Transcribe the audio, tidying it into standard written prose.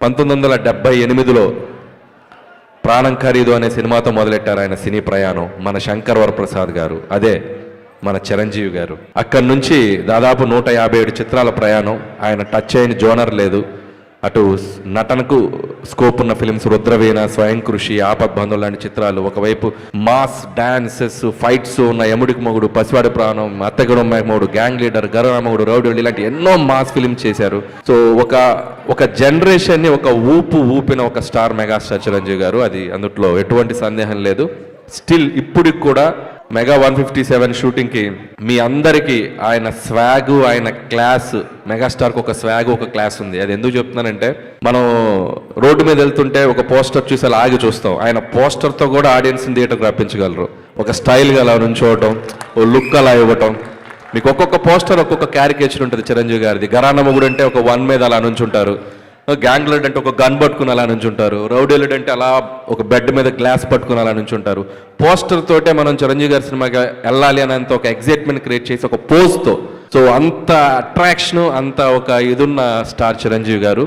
1978లో ప్రాణం ఖరీదు అనే సినిమాతో మొదలెట్టారు ఆయన సినీ ప్రయాణం. మన శంకర్ వరప్రసాద్ గారు, అదే మన చిరంజీవి గారు. అక్కడి నుంచి దాదాపు 157 చిత్రాల ప్రయాణం. ఆయన టచ్ అయిన జోనర్ లేదు. అటు నటనకు స్కోప్ ఉన్న ఫిలిమ్స్ రుద్రవీణ, స్వయం కృషి, ఆపద్బంధువు లాంటి చిత్రాలు. ఒకవైపు మాస్ డాన్సెస్, ఫైట్స్ ఉన్న యముడికి మొగుడు, పసివాడి ప్రాణం, అత్తగడం మొగుడు, గ్యాంగ్ లీడర్, గరనామగుడు, రౌడీ ఇలాంటి ఎన్నో మాస్ ఫిలిమ్స్ చేశారు. సో ఒక జనరేషన్ని ఒక ఊపిన ఒక స్టార్ మెగాస్టార్ చిరంజీవి గారు. అది అందుట్లో ఎటువంటి సందేహం లేదు. స్టిల్ ఇప్పటికి కూడా మెగా 157 షూటింగ్కి మీ అందరికీ ఆయన స్వాగ్, ఆయన క్లాస్, మెగాస్టార్కి ఒక స్వాగ్, ఒక క్లాస్ ఉంది. అది ఎందుకు చెప్తున్నానంటే, మనం రోడ్డు మీద వెళ్తుంటే ఒక పోస్టర్ చూసి అలా ఆగి చూస్తాం. ఆయన పోస్టర్తో కూడా ఆడియన్స్ని థియేటర్కి రప్పించగలరు. ఒక స్టైల్గా అలా నుంచోవటం, ఓ లుక్ అలా ఇవ్వటం. మీకు ఒక్కొక్క పోస్టర్ ఒక్కొక్క క్యారికేచర్ ఉంటుంది చిరంజీవి గారిది. గరానమ్మగుడు అంటే ఒక 1 మీద అలా నుంచుంటారు, గ్యాంగ్ లీడర్ అంటే ఒక గన్ పట్టుకుని అలా నుంచి ఉంటారు, రౌడీ లీడర్ అంటే అలా ఒక బెడ్ మీద గ్లాస్ పట్టుకుని అలా నుంచి ఉంటారు. పోస్టర్ తోటే మనం చిరంజీవి గారి సినిమాకి వెళ్ళాలి అనేంత ఒక ఎగ్జైట్మెంట్ క్రియేట్ చేసి ఒక పోజ్తో, సో అంత అట్రాక్షన్, అంత ఒక ఇదున్న స్టార్ చిరంజీవి గారు.